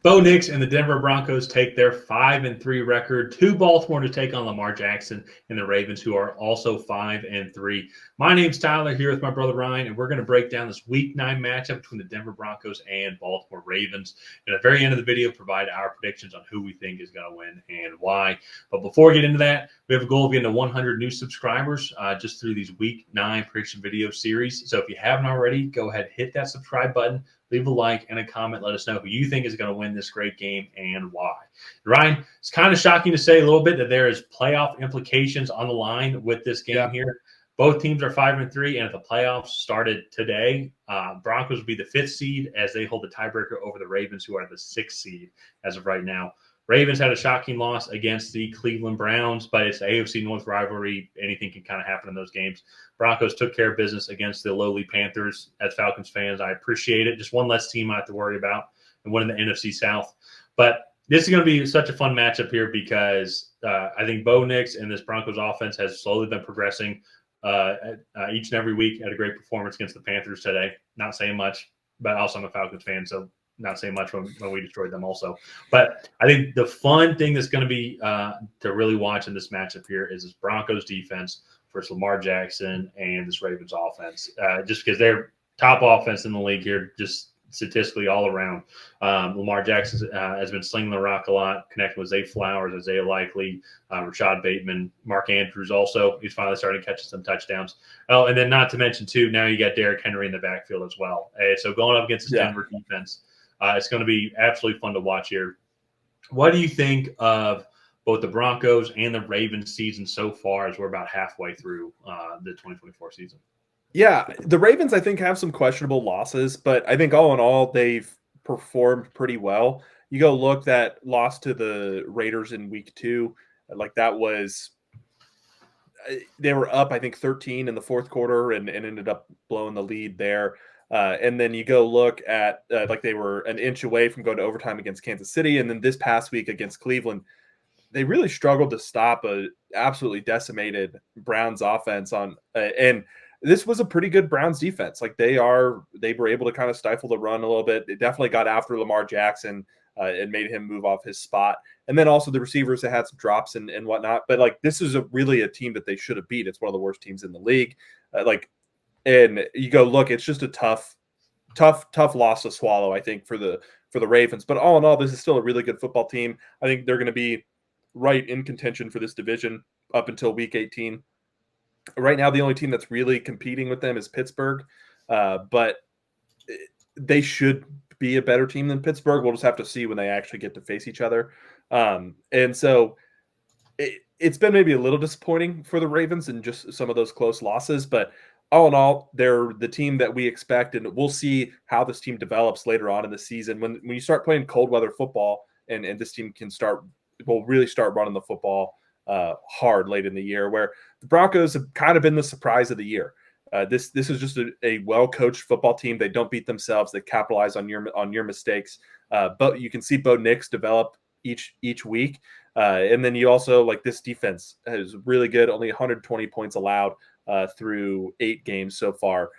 Bo Nix and the Denver Broncos take their 5-3 record to Baltimore to take on Lamar Jackson and the Ravens, who are also 5-3. My name's Tyler, here with my brother Ryan, and we're going to break down this Week 9 matchup between the Denver Broncos and Baltimore Ravens. And at the very end of the video, provide our predictions on who we think is going to win and why. But before we get into that, we have a goal of getting to 100 new subscribers just through these Week 9 prediction video series. So if you haven't already, go ahead, hit that subscribe button. Leave a like and a comment. Let us know who you think is going to win this great game and why. Ryan, it's kind of shocking to say a little bit that there is playoff implications on the line with this game here. Both teams are 5-3, and if the playoffs started today, Broncos would be the 5th seed as they hold the tiebreaker over the Ravens, who are the 6th seed as of right now. Ravens had a shocking loss against the Cleveland Browns, but it's the AFC North rivalry. Anything can kind of happen in those games. Broncos took care of business against the lowly Panthers. As Falcons fans, I appreciate it. Just one less team I have to worry about and one in the NFC South. But this is going to be such a fun matchup here because I think Bo Nix and this Broncos offense has slowly been progressing each and every week. Had a great performance against the Panthers today. Not saying much, but also I'm a Falcons fan, so not saying much when we destroyed them also. But I think the fun thing that's going to be to really watch in this matchup here is this Broncos defense versus Lamar Jackson and this Ravens offense. Just because they're top offense in the league here, just statistically all around. Lamar Jackson has been slinging the rock a lot, connecting with Zay Flowers, Isaiah Likely, Rashad Bateman, Mark Andrews also. He's finally starting to catch some touchdowns. Oh, and then not to mention, too, now you got Derrick Henry in the backfield as well. So going up against this Denver defense, it's going to be absolutely fun to watch here. What do you think of both the Broncos and the Ravens season so far as we're about halfway through the 2024 season? Yeah, the Ravens, I think, have some questionable losses, but I think all in all, they've performed pretty well. You go look that loss to the Raiders in week 2, like that was – they were up, I think, 13 in the fourth quarter and ended up blowing the lead there. And then you go look at like they were an inch away from going to overtime against Kansas City. And then this past week against Cleveland, they really struggled to stop a absolutely decimated Browns offense and this was a pretty good Browns defense. Like they were able to kind of stifle the run a little bit. They definitely got after Lamar Jackson and made him move off his spot. And then also the receivers that had some drops and whatnot. But like this is really a team that they should have beat. It's one of the worst teams in the league. And you go look, it's just a tough loss to swallow, I think, for the Ravens. But all in all, this is still a really good football team. I think they're going to be right in contention for this division up until week 18. Right now, the only team that's really competing with them is Pittsburgh, but they should be a better team than Pittsburgh. We'll just have to see when they actually get to face each other. And so it's been maybe a little disappointing for the Ravens and just some of those close losses, but all in all, they're the team that we expect, and we'll see how this team develops later on in the season. When you start playing cold weather football, and this team will really start running the football hard late in the year, where the Broncos have kind of been the surprise of the year. This is just a well-coached football team. They don't beat themselves. They capitalize on your mistakes. But you can see Bo Nix develop each week. And then you also, like, this defense is really good, only 120 points allowed through 8 games so far.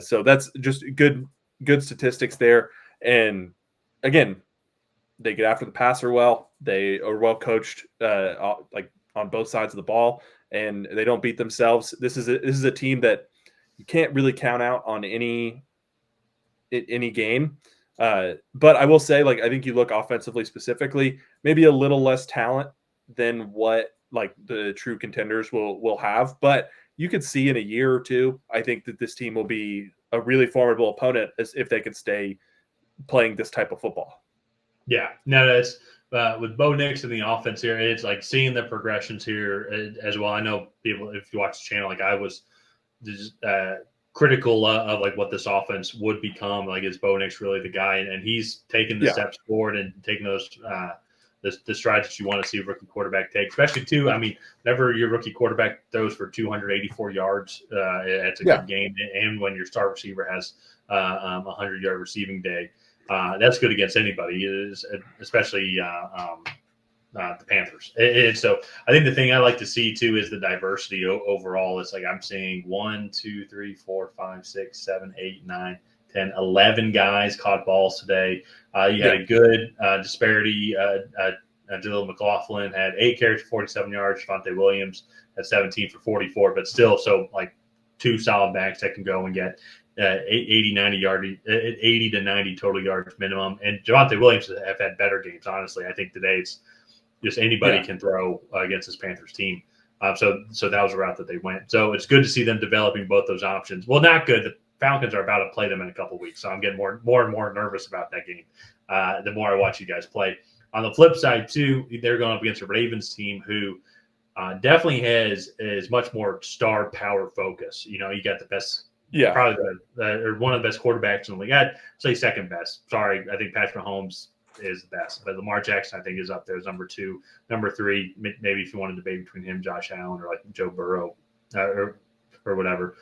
So that's just good statistics there. And again, they get after the passer well. They are well coached, like on both sides of the ball, and they don't beat themselves. This is a team that you can't really count out on any game. But I will say, like, I think you look offensively specifically, maybe a little less talent than what like the true contenders will have. But you could see in a year or two, I think that this team will be a really formidable opponent if they could stay playing this type of football. Yeah, no, that's with Bo Nix in the offense here. It's like seeing the progressions here as well. I know people, if you watch the channel, like I was just critical of like what this offense would become. Like, is Bo Nix really the guy? And he's taking the steps forward and taking those the strides that you want to see a rookie quarterback take, especially too. I mean, whenever your rookie quarterback throws for 284 yards, it's a good game. And when your star receiver has a 100-yard receiving day, that's good against anybody, especially the Panthers. And so I think the thing I like to see too is the diversity overall. It's like I'm seeing 1, 2, 3, 4, 5, 6, 7, 8, 9, 10, 11 guys caught balls today. You had a good disparity. Jaleel McLaughlin had 8 carries for 47 yards. Javonte Williams had 17 for 44, but still, so like 2 solid backs that can go and get 80 to 90 total yards minimum. And Javonte Williams have had better games, honestly. I think today it's just anybody can throw against this Panthers team. So that was the route that they went. So it's good to see them developing both those options. Well, not good. The Falcons are about to play them in a couple of weeks, so I'm getting more and more nervous about that game the more I watch you guys play. On the flip side, too, they're going up against a Ravens team who definitely has much more star power focus. You know, you got the best, probably or one of the best quarterbacks in the league. I'd say second best. Sorry, I think Patrick Mahomes is the best, but Lamar Jackson I think is up there as number 2, number 3. Maybe if you wanted to debate between him, Josh Allen, or like Joe Burrow, or whatever.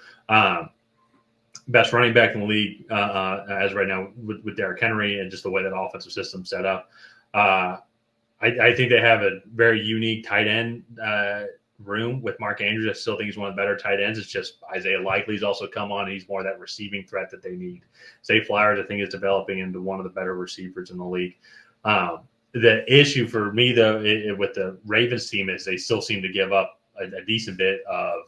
Best running back in the league as right now with Derrick Henry and just the way that offensive system's set up. I think they have a very unique tight end room with Mark Andrews. I still think he's one of the better tight ends. It's just Isaiah Likely's also come on, and he's more that receiving threat that they need. Zay Flowers, I think, is developing into one of the better receivers in the league. The issue for me, though, with the Ravens team is they still seem to give up a decent bit of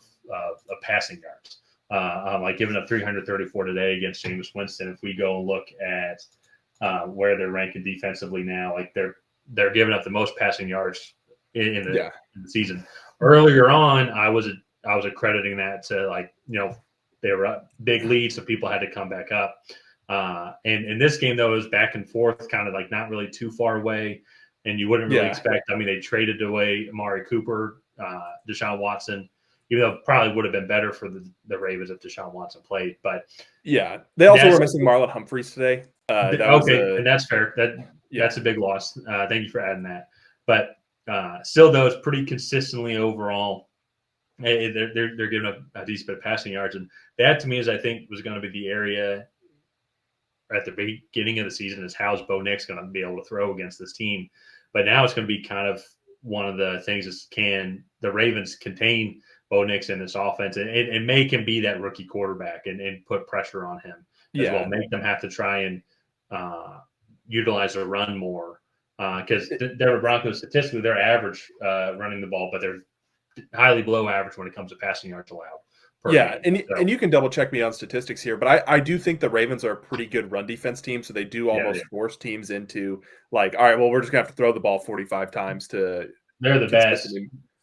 passing yards. Like giving up 334 today against Jameis Winston. If we go and look at where they're ranking defensively now, like they're giving up the most passing yards in the season. Earlier on, I was accrediting that to, like, you know, they were up big leads, so people had to come back up. And in this game, though, it was back and forth, kind of like not really too far away, and you wouldn't really expect. I mean, they traded away Amari Cooper, Deshaun Watson, even though it probably would have been better for the Ravens if Deshaun Watson played. But they also were missing Marlon Humphreys today. And that's fair. That's a big loss. Thank you for adding that. But still, though, it's pretty consistently overall. They're giving up a decent bit of passing yards, and that to me is, I think, was going to be the area at the beginning of the season is how's Bo Nix going to be able to throw against this team. But now it's going to be kind of one of the things is, can the Ravens contain Bo Nix in this offense and make him be that rookie quarterback and put pressure on him as well, make them have to try and utilize a run more. Because Denver Broncos, statistically, they're average running the ball, but they're highly below average when it comes to passing yards allowed. And you can double check me on statistics here, but I do think the Ravens are a pretty good run defense team, so they do almost force teams into, like, all right, well, we're just gonna have to throw the ball 45 times to. They're the best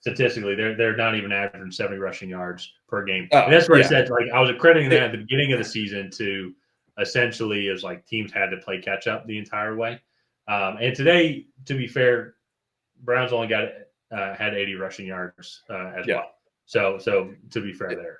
statistically. They're not even averaging 70 rushing yards per game. And that's where I said, like, I was accrediting that at the beginning of the season to essentially, it was like teams had to play catch up the entire way. And today, to be fair, Browns only had 80 rushing yards as well. So to be fair there.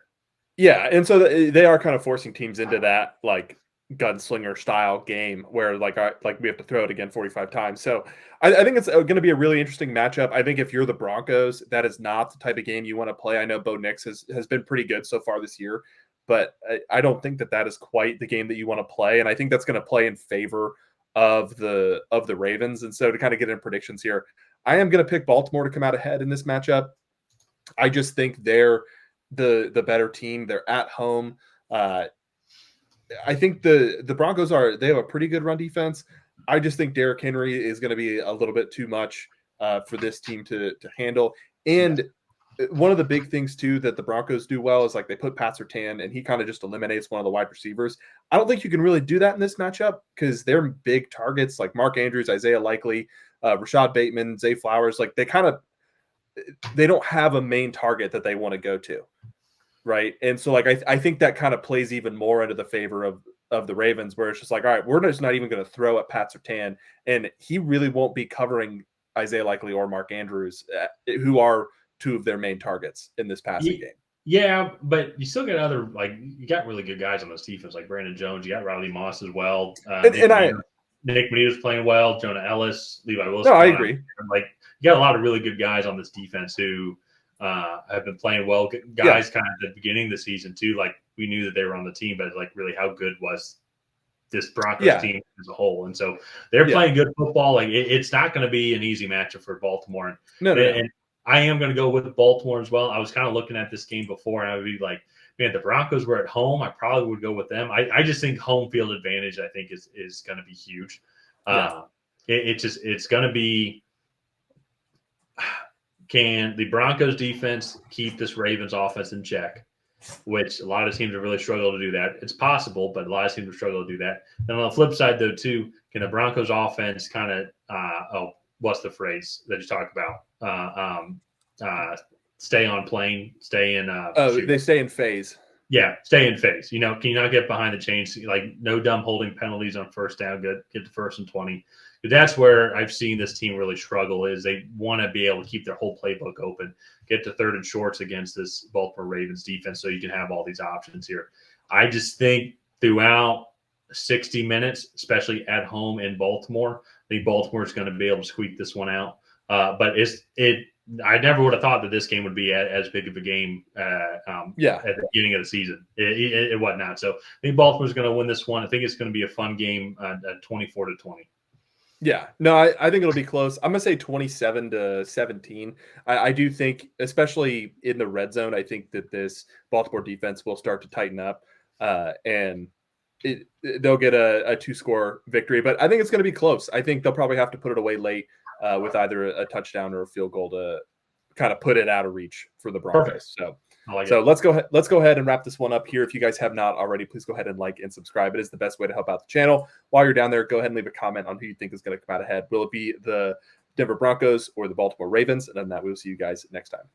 Yeah, and so they are kind of forcing teams into that, like, gunslinger style game where like we have to throw it again 45 times. So I think it's going to be a really interesting matchup. I think if you're the Broncos, that is not the type of game you want to play. I know Bo Nix has been pretty good so far this year, but I don't think that is quite the game that you want to play. And I think that's going to play in favor of the Ravens. And so to kind of get in predictions here, I am going to pick Baltimore to come out ahead in this matchup. I just think they're the better team. They're at home. I think the Broncos they have a pretty good run defense. I just think Derrick Henry is going to be a little bit too much for this team to handle. And one of the big things too that the Broncos do well is, like, they put Pat Surtain and he kind of just eliminates one of the wide receivers. I don't think you can really do that in this matchup because they're big targets like Mark Andrews, Isaiah Likely, Rashad Bateman, Zay Flowers. Like, they don't have a main target that they want to go to. Right. And so, like, I think that kind of plays even more into the favor of the Ravens, where it's just like, all right, we're just not even going to throw at Pat Surtain, and he really won't be covering Isaiah Likely or Mark Andrews, who are two of their main targets in this passing game. Yeah, but you still got other, like, you got really good guys on this defense, like Brandon Jones. You got Riley Moss as well. Nick Manito's playing well. Jonah Ellis, Levi Wilson. No, I agree. Like, you got a lot of really good guys on this defense who have been playing well. Guys kind of at the beginning of the season too. Like, we knew that they were on the team, but like, really, how good was this Broncos team as a whole? And so they're playing good football. Like, it's not going to be an easy matchup for Baltimore. And I am going to go with Baltimore as well. I was kind of looking at this game before, and I would be like, Man, the Broncos were at home. I probably would go with them. I just think home field advantage, I think, is going to be huge. It's going to be, can the Broncos defense keep this Ravens offense in check? Which a lot of teams have really struggled to do that. It's possible, but a lot of teams have struggled to do that. Then on the flip side, though, too, can the Broncos offense kind of, what's the phrase that you talk about? Stay on plane, stay in. They stay in phase. Yeah, stay in phase. Can you not get behind the chains? Like, no dumb holding penalties on first down. Get to 1st and 20. That's where I've seen this team really struggle, is they want to be able to keep their whole playbook open, get to 3rd and shorts against this Baltimore Ravens defense so you can have all these options here. I just think throughout 60 minutes, especially at home in Baltimore, I think Baltimore is going to be able to squeak this one out. But I never would have thought that this game would be as big of a game at the beginning of the season. It wasn't not. So I think Baltimore's going to win this one. I think it's going to be a fun game, 24-20. Yeah, no, I think it'll be close. I'm going to say 27-17. I do think, especially in the red zone, I think that this Baltimore defense will start to tighten up and they'll get a 2-score victory. But I think it's going to be close. I think they'll probably have to put it away late with either a touchdown or a field goal to kind of put it out of reach for the Broncos. Perfect. So let's go ahead and wrap this one up here. If you guys have not already, please go ahead and like and subscribe. It is the best way to help out the channel. While you're down there, go ahead and leave a comment on who you think is going to come out ahead. Will it be the Denver Broncos or the Baltimore Ravens? And then that we'll see you guys next time.